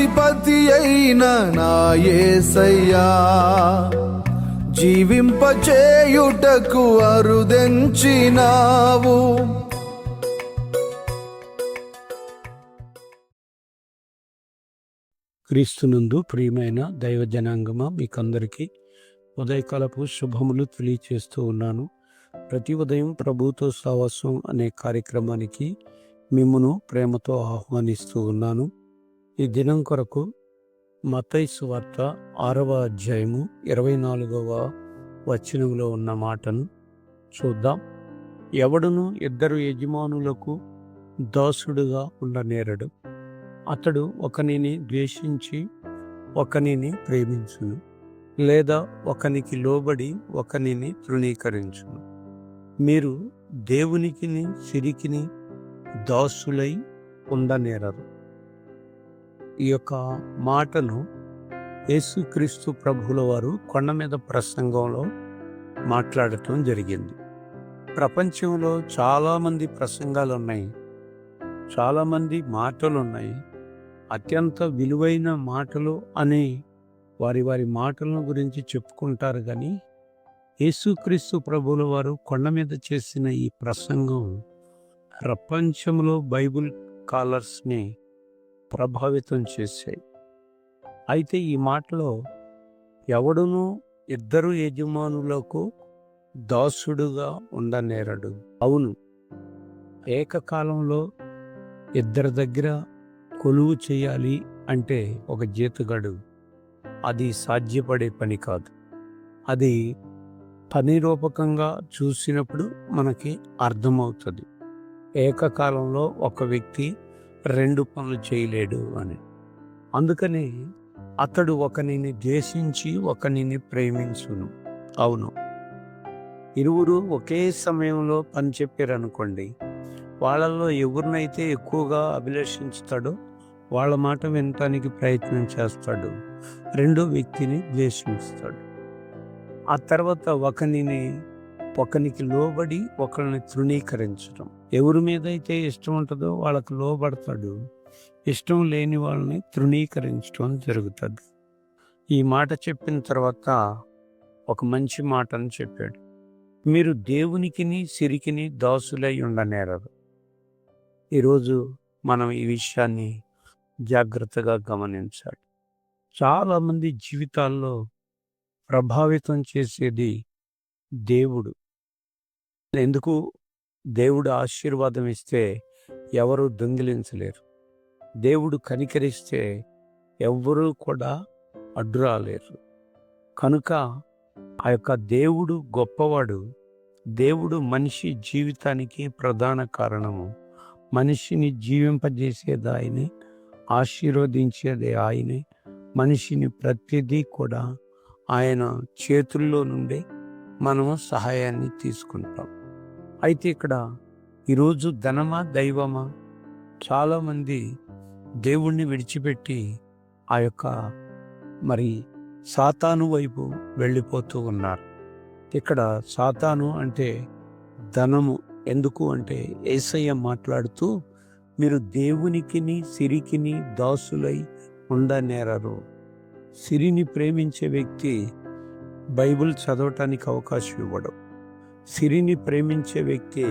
న్యాయాధిపతి అయిన నా యేసయ్యా, జీవింపచేయుటకు అరుదెంచినావు. క్రీస్తునందు ప్రియమైన దైవ జనాంగమా, మీకందరికీ ఉదయకాలపు శుభములు తెలియచేస్తూ ఉన్నాను. ప్రతి ఉదయం ప్రభుతో సహవాసం అనే కార్యక్రమానికి మిమ్మును ప్రేమతో ఆహ్వానిస్తూ ఉన్నాను. ఈ దినం కొరకు మత్తయి సువార్త 6వ అధ్యాయము 24వ వచనంలో ఉన్న మాటను చూద్దాం. ఎవడును ఇద్దరు యజమానులకు దాసుడుగా ఉండనేరడు. అతడు ఒకనిని ద్వేషించి ఒకనిని ప్రేమించును, లేదా ఒకనికి లోబడి ఒకనిని తృణీకరించును. మీరు దేవునికిని సిరికిని దాసులై ఉండనేరరు. ఈ యొక్క మాటను యేసుక్రీస్తు ప్రభువుల వారు కొండ మీద ప్రసంగంలో మాట్లాడటం జరిగింది. ప్రపంచంలో చాలామంది ప్రసంగాలు ఉన్నాయి, చాలామంది మాటలు ఉన్నాయి. అత్యంత విలువైన మాటలు అని వారి మాటలను గురించి చెప్పుకుంటారు. కానీ యేసుక్రీస్తు ప్రభువుల వారు కొండ మీద చేసిన ఈ ప్రసంగం ప్రపంచంలో బైబిల్ స్కాలర్స్ని ప్రభావితం చేశాయి. అయితే ఈ మాటలో ఎవడునూ ఇద్దరు యజమానులకు దాసుడుగా ఉండనేరడు. అవును, ఏకకాలంలో ఇద్దరి దగ్గర కొలువు చేయాలి అంటే ఒక జీతగాడు, అది సాధ్యపడే పని కాదు. అది పని రూపకంగా చూసినప్పుడు మనకి అర్థమవుతుంది. ఏకకాలంలో ఒక వ్యక్తి 2 పనులు చేయలేడు అని. అందుకని అతడు ఒకనిని ద్వేషించి ఒకనిని ప్రేమించును. అవును, ఇరువురు ఒకే సమయంలో పని చెప్పారనుకోండి, వాళ్ళల్లో ఎవరినైతే ఎక్కువగా అభిలషించుతాడో వాళ్ళ మాట వినటానికి ప్రయత్నం చేస్తాడు, రెండో వ్యక్తిని ద్వేషిస్తాడు. ఆ తర్వాత ఒకనికి లోబడి ఒకరిని తృణీకరించడం. ఎవరి మీద అయితే ఇష్టం ఉంటుందో వాళ్ళకు లోబడతాడు, ఇష్టం లేని వాళ్ళని తృణీకరించడం జరుగుతుంది. ఈ మాట చెప్పిన తర్వాత ఒక మంచి మాటను చెప్పాడు. మీరు దేవునికిని సిరికిని దాసులై ఉండనేరరు. ఈరోజు మనం ఈ విషయాన్ని జాగ్రత్తగా గమనించాలి. చాలామంది జీవితాల్లో ప్రభావితం చేసేది దేవుడు. ఎందుకు? దేవుడు ఆశీర్వాదం ఇస్తే ఎవరు దొంగిలించలేరు. దేవుడు కనికరిస్తే ఎవ్వరూ కూడా అడ్డు రాలేరు. కనుక ఆ యొక్క దేవుడు గొప్పవాడు. దేవుడు మనిషి జీవితానికి ప్రధాన కారణము. మనిషిని జీవింపజేసేది ఆయనే, ఆశీర్వదించేది ఆయనే. మనిషిని ప్రతిదీ కూడా ఆయన చేతుల్లో నుండి మనము సహాయాన్ని తీసుకుంటాం. అయితే ఇక్కడ ఈరోజు ధనమా దైవమా? చాలామంది దేవుణ్ణి విడిచిపెట్టి ఆ యొక్క సాతాను వైపు వెళ్ళిపోతూ ఉన్నారు. ఇక్కడ సాతాను అంటే ధనము. ఎందుకు అంటే యేసయ్య మాట్లాడుతూ మీరు దేవునికిని సిరికిని దాసులై ఉండనేరరు. సిరిని ప్రేమించే వ్యక్తి బైబిల్ చదవటానికి అవకాశం ఇవ్వడం. సిరిని ప్రేమించే వ్యక్తి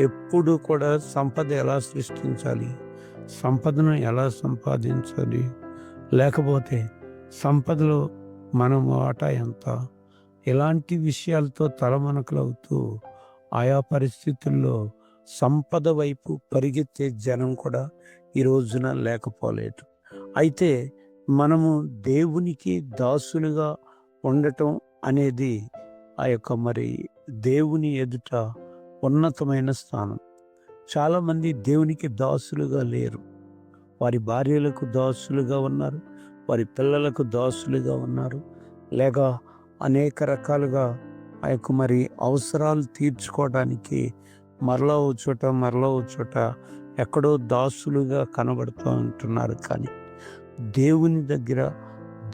ఎప్పుడు కూడా సంపద ఎలా సృష్టించాలి, సంపదను ఎలా సంపాదించాలి, లేకపోతే సంపదలో మనం వాటా ఎంత, ఇలాంటి విషయాలతో తలమునకలవుతూ ఆయా పరిస్థితుల్లో సంపద వైపు పరిగెత్తే జనం కూడా ఈ రోజున లేకపోలేదు. అయితే మనము దేవునికి దాసులుగా ఉండటం అనేది ఆ యొక్క దేవుని ఎదుట ఉన్నతమైన స్థానం. చాలామంది దేవునికి దాసులుగా లేరు. వారి భార్యలకు దాసులుగా ఉన్నారు, వారి పిల్లలకు దాసులుగా ఉన్నారు, లేక అనేక రకాలుగా ఆ యొక్క అవసరాలు తీర్చుకోవడానికి మరలా ఓ చోట ఎక్కడో దాసులుగా కనబడుతూ ఉంటున్నారు. కానీ దేవుని దగ్గర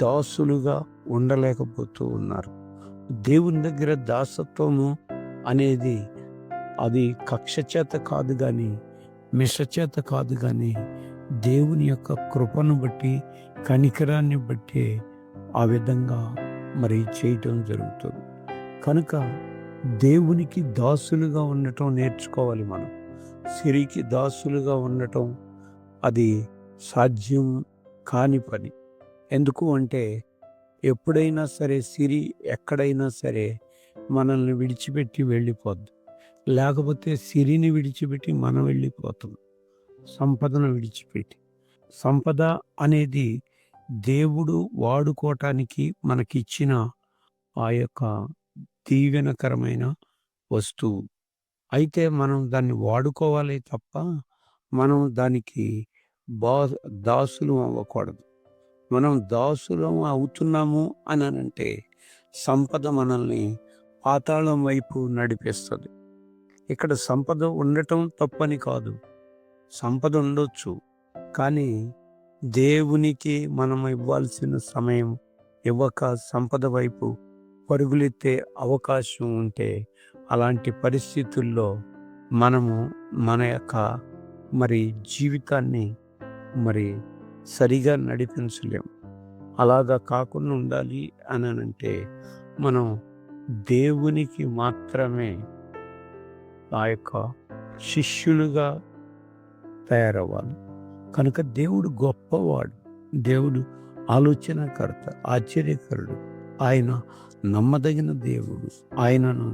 దాసులుగా ఉండలేకపోతూ ఉన్నారు. దేవుని దగ్గర దాసత్వము అనేది అది కక్ష చేత కాదు కానీ, మిష చేత కాదు కానీ, దేవుని యొక్క కృపను బట్టి, కనికరాన్ని బట్టి ఆ విధంగా మరి చేయటం జరుగుతుంది. కనుక దేవునికి దాసులుగా ఉండటం నేర్చుకోవాలి మనం. సిరికి దాసులుగా ఉండటం అది సాధ్యం కాని పని. ఎందుకు అంటే ఎప్పుడైనా సరే సిరి ఎక్కడైనా సరే మనల్ని విడిచిపెట్టి వెళ్ళిపోద్ది. లేకపోతే సిరిని విడిచిపెట్టి మనం వెళ్ళిపోతాం, సంపదను విడిచిపెట్టి. సంపద అనేది దేవుడు వాడుకోవటానికి మనకిచ్చిన ఆ యొక్క దీవెనకరమైన వస్తువు. అయితే మనం దాన్ని వాడుకోవాలి తప్ప మనం దానికి బా దాసులు అవ్వకూడదు. మనం దాసులం అవుతున్నాము అని అంటే సంపద మనల్ని పాతాళం వైపు నడిపిస్తుంది. ఇక్కడ సంపద ఉండటం తప్పని కాదు, సంపద ఉండొచ్చు. కానీ దేవునికి మనం ఇవ్వాల్సిన సమయం ఇవ్వక సంపద వైపు పరుగులెత్తే అవకాశం ఉంటే అలాంటి పరిస్థితుల్లో మనము మన యొక్క మరి జీవితాన్ని మరి సరిగా నడిపించలేం. అలాగా కాకుండా ఉండాలి అని అంటే మనం దేవునికి మాత్రమే ఆ యొక్క శిష్యులుగా తయారవ్వాలి. కనుక దేవుడు గొప్పవాడు, దేవుడు ఆలోచనకర్త, ఆశ్చర్యకరుడు, ఆయన నమ్మదగిన దేవుడు. ఆయనను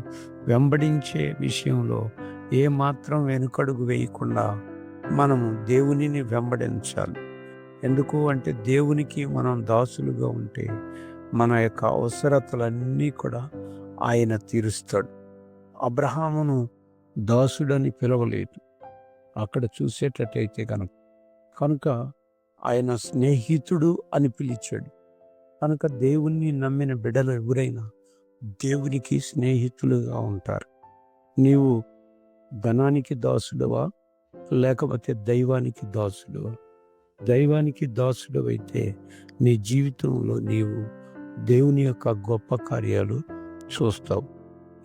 వెంబడించే విషయంలో ఏమాత్రం వెనుకడుగు వేయకుండా మనము దేవునిని వెంబడించాలి. ఎందుకు అంటే దేవునికి మనం దాసులుగా ఉంటే మన యొక్క అవసరతలన్నీ కూడా ఆయన తీరుస్తాడు. అబ్రహామును దాసుడని పిలవలేదు అక్కడ చూసేటట్టయితే కనుక ఆయన స్నేహితుడు అని పిలిచాడు. కనుక దేవుణ్ణి నమ్మిన బిడ్డలు ఎవరైనా దేవునికి స్నేహితులుగా ఉంటారు. నీవు ధనానికి దాసుడవా లేకపోతే దైవానికి దాసుడవా? దైవానికి దాసుడు అయితే నీ జీవితంలో నీవు దేవుని యొక్క గొప్ప కార్యాలు చూస్తావు.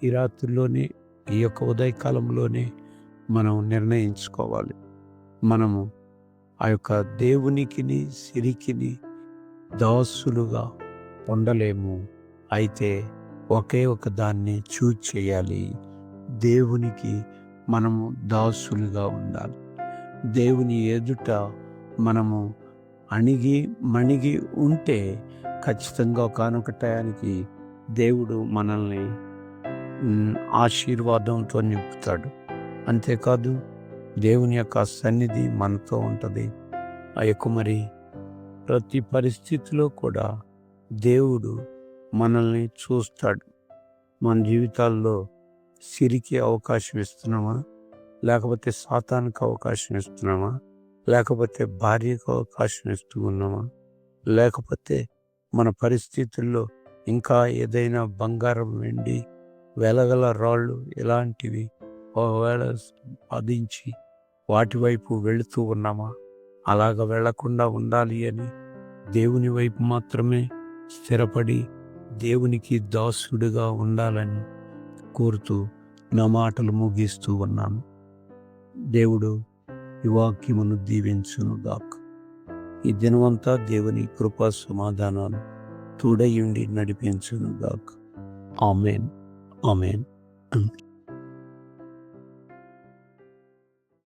ఈ రాత్రిలోనే, ఈ యొక్క ఉదయకాలంలోనే మనం నిర్ణయించుకోవాలి. మనము ఆ యొక్క దేవునికిని సిరికిని దాసులుగా ఉండలేము. అయితే ఒకే ఒక దాన్ని చూజ్ చేయాలి. దేవునికి మనము దాసులుగా ఉండాలి. దేవుని ఎదుట మనము అణిగి మణిగి ఉంటే ఖచ్చితంగా ఒకానొక టయానికి దేవుడు మనల్ని ఆశీర్వాదంతో నింపుతాడు. అంతేకాదు దేవుని యొక్క సన్నిధి మనతో ఉంటుంది. ఆ యొక్క మరి ప్రతి పరిస్థితిలో కూడా దేవుడు మనల్ని చూస్తాడు. మన జీవితాల్లో సిరికి అవకాశం ఇస్తున్నామా, లేకపోతే సాతానికి అవకాశం ఇస్తున్నామా, లేకపోతే భార్యకు అవకాశం ఇస్తూ ఉన్నామా, లేకపోతే మన పరిస్థితుల్లో ఇంకా ఏదైనా బంగారం, వెండి, వెలగల రాళ్ళు ఇలాంటివి ఒకవేళ సాధించి వాటి వైపు వెళుతూ ఉన్నామా? అలాగ వెళ్లకుండా ఉండాలి అని దేవుని వైపు మాత్రమే స్థిరపడి దేవునికి దాసుడిగా ఉండాలని కోరుతూ నా మాటలు ముగిస్తూ ఉన్నాను. దేవుడు ఈ వాక్యమును దీవించును గాక. ఈ దినమంతా దేవుని కృపా సమాధానాలు తోడయుండి నడిపించును గాక. ఆమేన్, ఆమేన్.